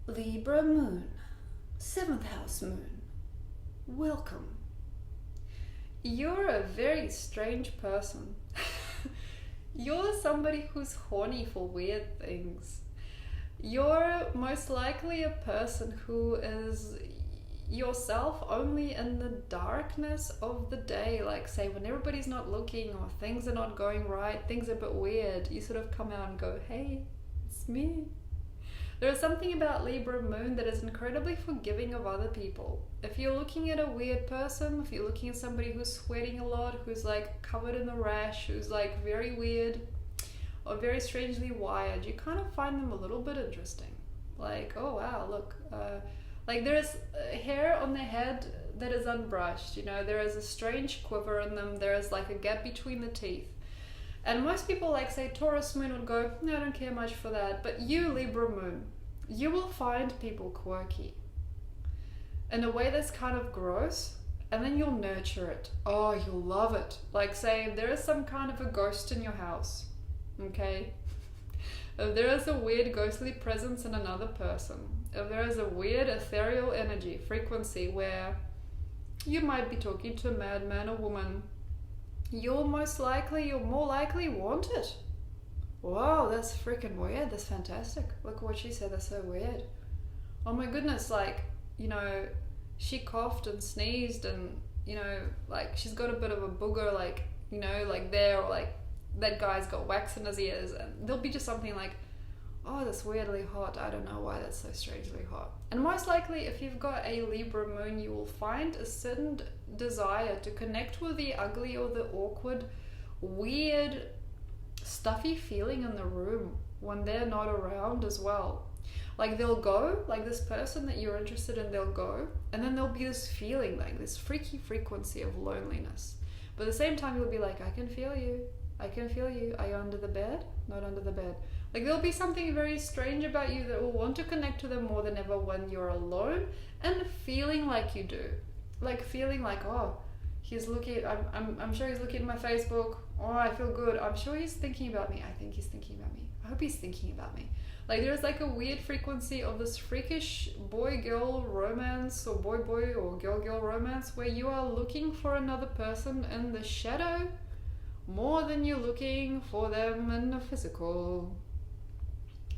Libra moon, 7th house moon. Welcome. You're a very strange person. You're somebody who's horny for weird things. You're most likely a person who is yourself only in the darkness of the day. Like, say, when everybody's not looking or things are not going right, things are a bit weird, you sort of come out and go, hey, it's me. There is something about Libra moon that is incredibly forgiving of other people. If you're looking at a weird person, if you're looking at somebody who's sweating a lot, who's like covered in a rash, who's like very weird or very strangely wired, you kind of find them a little bit interesting. Like, oh wow, look, like there's hair on their head that is unbrushed, you know, there is a strange quiver in them, there is like a gap between the teeth. And most people, like say Taurus moon, would go, no, I don't care much for that. But you, Libra moon, you will find people quirky in a way that's kind of gross, and then you'll nurture it. Oh, you'll love it. Like say there is some kind of a ghost in your house, okay? If there is a weird ghostly presence in another person, if there is a weird ethereal energy, frequency where you might be talking to a madman or woman, you're more likely want it. Wow, that's freaking weird. That's fantastic. Look what she said. That's so weird. Oh my goodness, like, you know, she coughed and sneezed and, you know, like she's got a bit of a booger, like, you know, like there, or like that guy's got wax in his ears, and there'll be just something like, oh, that's weirdly hot. I don't know why that's so strangely hot. And most likely, if you've got a Libra moon, you will find a certain desire to connect with the ugly or the awkward, weird, stuffy feeling in the room when they're not around as well. Like they'll go, like this person that you're interested in, they'll go, and then there'll be this feeling, like this freaky frequency of loneliness. But at the same time, you'll be like, I can feel you. I can feel you. Are you under the bed? Not under the bed. Like there'll be something very strange about you that will want to connect to them more than ever when you're alone, and feeling like you do. Like feeling like, oh, he's looking, I'm sure he's looking at my Facebook. Oh, I feel good. I'm sure he's thinking about me. I think he's thinking about me. I hope he's thinking about me. Like there's like a weird frequency of this freakish boy-girl romance, or boy-boy or girl-girl romance, where you are looking for another person in the shadow more than you're looking for them in the physical.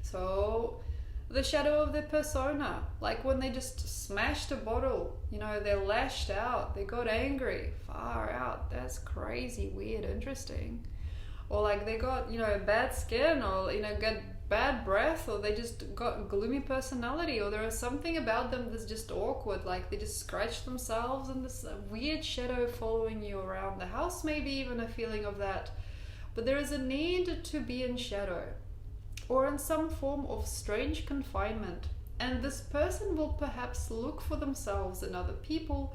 So the shadow of their persona, like when they just smashed a bottle, you know, they lashed out, they got angry, far out, that's crazy, weird, interesting. Or like they got, you know, bad skin, or, you know, got bad breath, or they just got gloomy personality, or there is something about them that's just awkward, like they just scratch themselves, and this weird shadow following you around the house, maybe even a feeling of that. But there is a need to be in shadow, or in some form of strange confinement, and this person will perhaps look for themselves in other people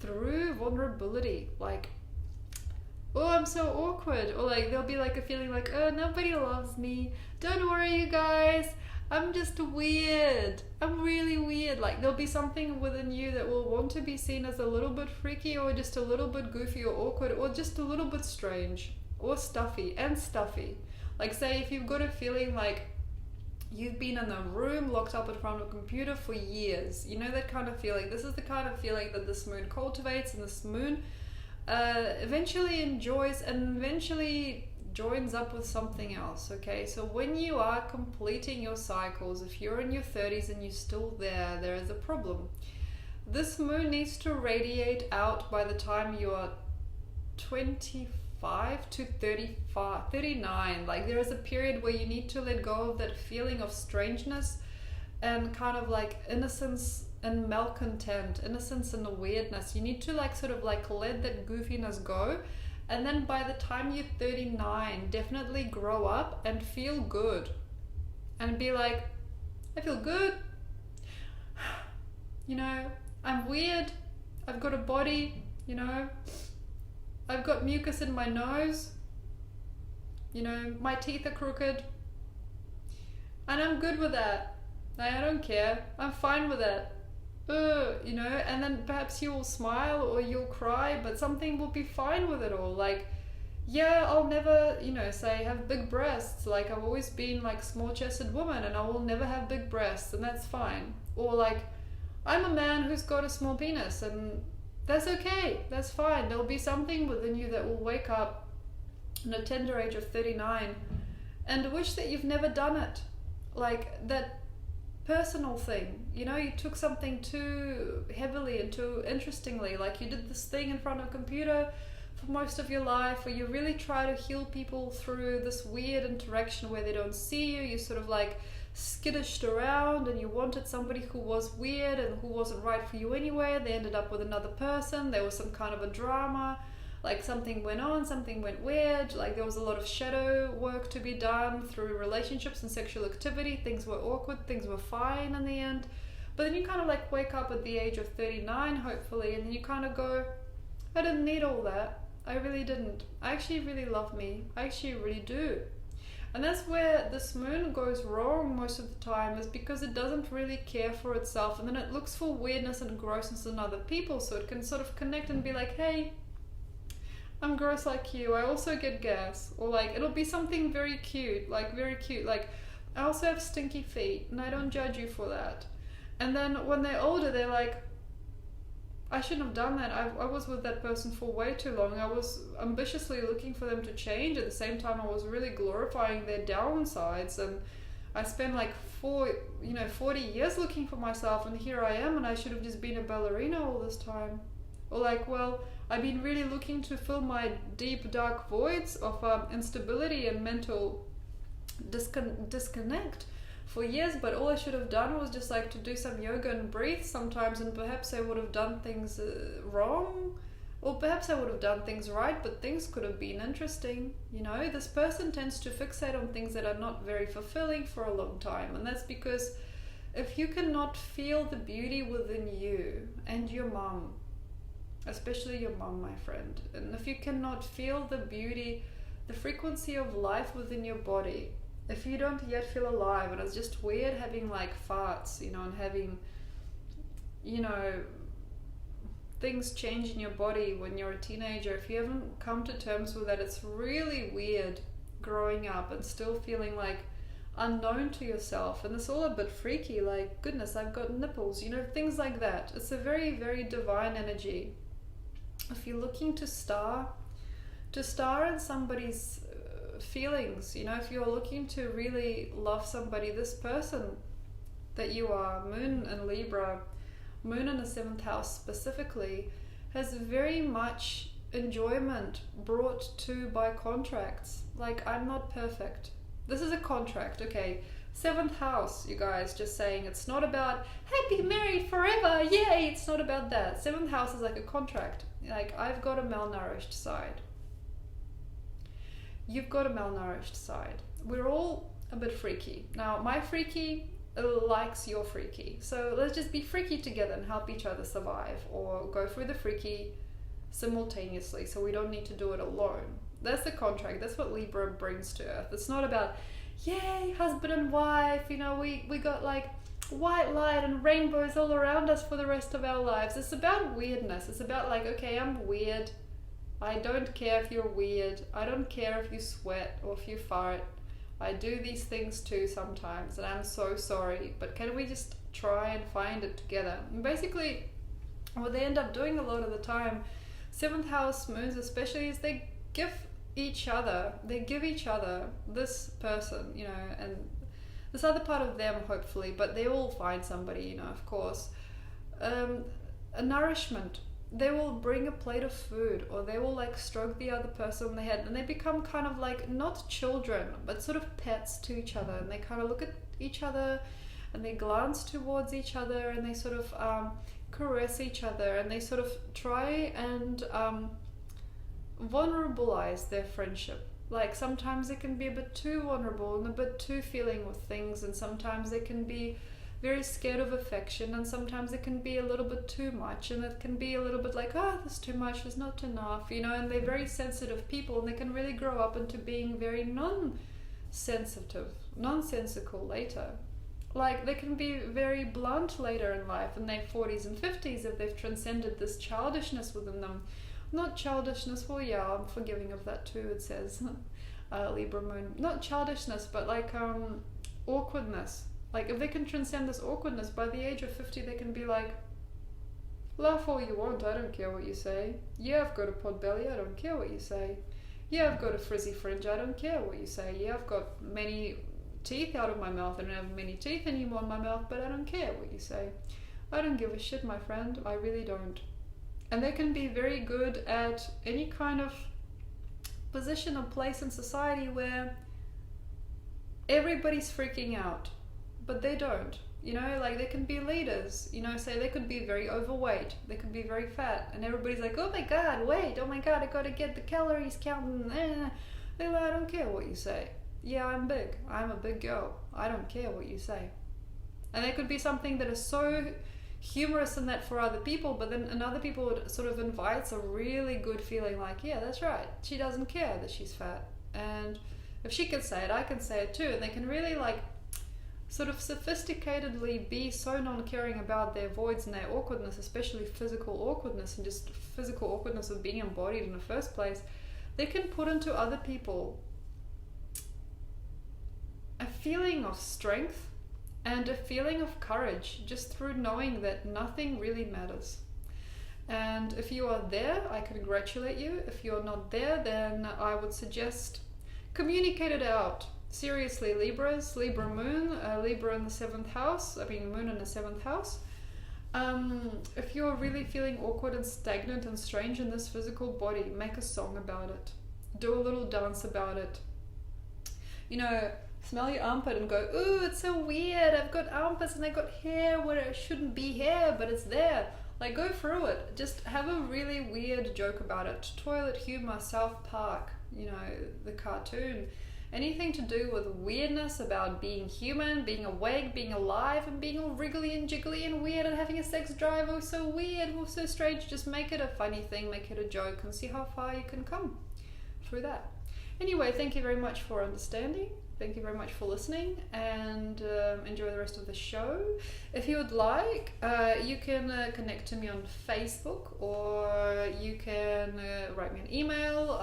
through vulnerability, like, oh, I'm so awkward, or like there'll be like a feeling like, oh, nobody loves me, don't worry you guys, I'm just weird, I'm really weird. Like there'll be something within you that will want to be seen as a little bit freaky, or just a little bit goofy or awkward, or just a little bit strange or stuffy. Like say if you've got a feeling like you've been in a room locked up in front of a computer for years, you know, that kind of feeling. This is the kind of feeling that this moon cultivates, and this moon eventually enjoys and eventually joins up with something else. Okay, so when you are completing your cycles, if you're in your 30s and you're still there is a problem. This moon needs to radiate out by the time you are 25 to 39. Like there is a period where you need to let go of that feeling of strangeness and kind of like innocence and malcontent, innocence and the weirdness. You need to like sort of like let that goofiness go, and then by the time you're 39, definitely grow up and feel good and be like, I feel good, you know, I'm weird, I've got a body, you know, I've got mucus in my nose, you know, my teeth are crooked, and I'm good with that. I don't care, I'm fine with that. You know, and then perhaps you'll smile or you'll cry, but something will be fine with it all. Like yeah, I'll never, say have big breasts. Like I've always been like small-chested woman and I will never have big breasts and that's fine. Or like I'm a man who's got a small penis and that's okay. That's fine. There'll be something within you that will wake up in a tender age of 39 and wish that you've never done it. Like that personal thing, you took something too heavily and too interestingly, like you did this thing in front of a computer for most of your life, where you really try to heal people through this weird interaction where they don't see you, you sort of like skittished around and you wanted somebody who was weird and who wasn't right for you anyway. They ended up with another person, there was some kind of a drama, like something went on, something went weird, like there was a lot of shadow work to be done through relationships and sexual activity. Things were awkward, things were fine in the end, but then you kind of like wake up at the age of 39 hopefully, and then you kind of go, I didn't need all that. I really didn't. I actually really love me. I actually really do. And that's where this moon goes wrong most of the time, is because it doesn't really care for itself, and then it looks for weirdness and grossness in other people, so it can sort of connect and be like, hey, I'm gross like you, I also get gas. Or like it'll be something very cute, like I also have stinky feet and I don't judge you for that. And then when they're older, they're like, I shouldn't have done that. I was with that person for way too long. I was ambitiously looking for them to change. At the same time, I was really glorifying their downsides. And I spent like 40 years looking for myself. And here I am, and I should have just been a ballerina all this time. Or like, well, I've been really looking to fill my deep, dark voids of instability and mental disconnect for years, but all I should have done was just like to do some yoga and breathe sometimes, and perhaps I would have done things wrong, or perhaps I would have done things right, but things could have been interesting. This person tends to fixate on things that are not very fulfilling for a long time, and that's because if you cannot feel the beauty within you and your mom, especially your mom, my friend, and if you cannot feel the beauty, the frequency of life within your body, if you don't yet feel alive, and it's just weird having like farts, and having, things change in your body when you're a teenager, if you haven't come to terms with that, it's really weird growing up and still feeling like unknown to yourself, and it's all a bit freaky, like, goodness, I've got nipples, things like that. It's a very, very divine energy. If you're looking to star in somebody's feelings, if you're looking to really love somebody, this person that you are, moon in Libra, moon in the 7th house specifically, has very much enjoyment brought to by contracts. Like, I'm not perfect. This is a contract, okay? 7th house, you guys, just saying, it's not about happy married forever, yay, it's not about that. 7th house is like a contract. Like, I've got a malnourished side. You've got a malnourished side. We're all a bit freaky. Now, my freaky likes your freaky. So let's just be freaky together and help each other survive, or go through the freaky simultaneously, so we don't need to do it alone. That's the contract. That's what Libra brings to Earth. It's not about, yay, husband and wife, we got like white light and rainbows all around us for the rest of our lives. It's about weirdness. It's about like, okay, I'm weird. I don't care if you're weird. I don't care if you sweat or if you fart. I do these things too sometimes, and I'm so sorry, but can we just try and find it together? And basically, what they end up doing a lot of the time, 7th house moons especially, is they give each other this person, and this other part of them, hopefully, but they all find somebody, of course, a nourishment. They will bring a plate of food, or they will like stroke the other person on the head, and they become kind of like not children, but sort of pets to each other, and they kind of look at each other and they glance towards each other, and they sort of caress each other, and they sort of try and vulnerabilize their friendship. Like, sometimes it can be a bit too vulnerable and a bit too feeling with things, and sometimes they can be very scared of affection, and sometimes it can be a little bit too much, and it can be a little bit like, there's too much, there's not enough, and they're very sensitive people, and they can really grow up into being very nonsensical later. Like, they can be very blunt later in life, in their 40s and 50s, if they've transcended this childishness within them, Not childishness, well yeah, I'm forgiving of that too, it says. Libra moon. Not childishness, but like awkwardness. Like if they can transcend this awkwardness, by the age of 50 they can be like, laugh all you want, I don't care what you say. Yeah, I've got a pot belly, I don't care what you say. Yeah, I've got a frizzy fringe, I don't care what you say. Yeah, I've got many teeth out of my mouth, I don't have many teeth anymore in my mouth, but I don't care what you say. I don't give a shit, my friend, I really don't. And they can be very good at any kind of position or place in society where everybody's freaking out, but they don't. You know, like they can be leaders, you know, say they could be very overweight, they could be very fat, and everybody's like, oh my god, wait, oh my god, I gotta get the calories counting. They're like, I don't care what you say. Yeah, I'm big. I'm a big girl. I don't care what you say. And there could be something that is so humorous in that for other people, but then in other people it sort of invites a really good feeling like, yeah, that's right. She doesn't care that she's fat. And if she can say it, I can say it too. And they can really like sort of sophisticatedly be so non-caring about their voids and their awkwardness, especially physical awkwardness and just physical awkwardness of being embodied in the first place. They can put into other people a feeling of strength and a feeling of courage just through knowing that nothing really matters. And if you are there, I congratulate you. If you're not there, then I would suggest communicate it out. Seriously, Libras, Libra moon, Libra in the 7th house, moon in the 7th house. If you're really feeling awkward and stagnant and strange in this physical body, make a song about it. Do a little dance about it. You know, smell your armpit and go, ooh, it's so weird. I've got armpits and I've got hair where it shouldn't be hair, but it's there. Like, go through it. Just have a really weird joke about it. Toilet humor, South Park, you know, the cartoon. Anything to do with weirdness about being human, being awake, being alive, and being all wriggly and jiggly and weird and having a sex drive. Oh, so weird, oh, so strange. Just make it a funny thing, make it a joke, and see how far you can come through that. Anyway, thank you very much for understanding. Thank you very much for listening, and enjoy the rest of the show. If you would like, you can connect to me on Facebook, or you can write me an email,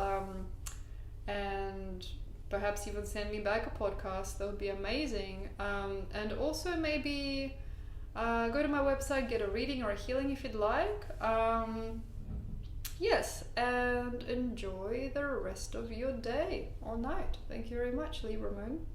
and perhaps even send me back a podcast. That would be amazing. And also maybe go to my website, get a reading or a healing if you'd like. Yes, and enjoy the rest of your day or night. Thank you very much, Libra Moon.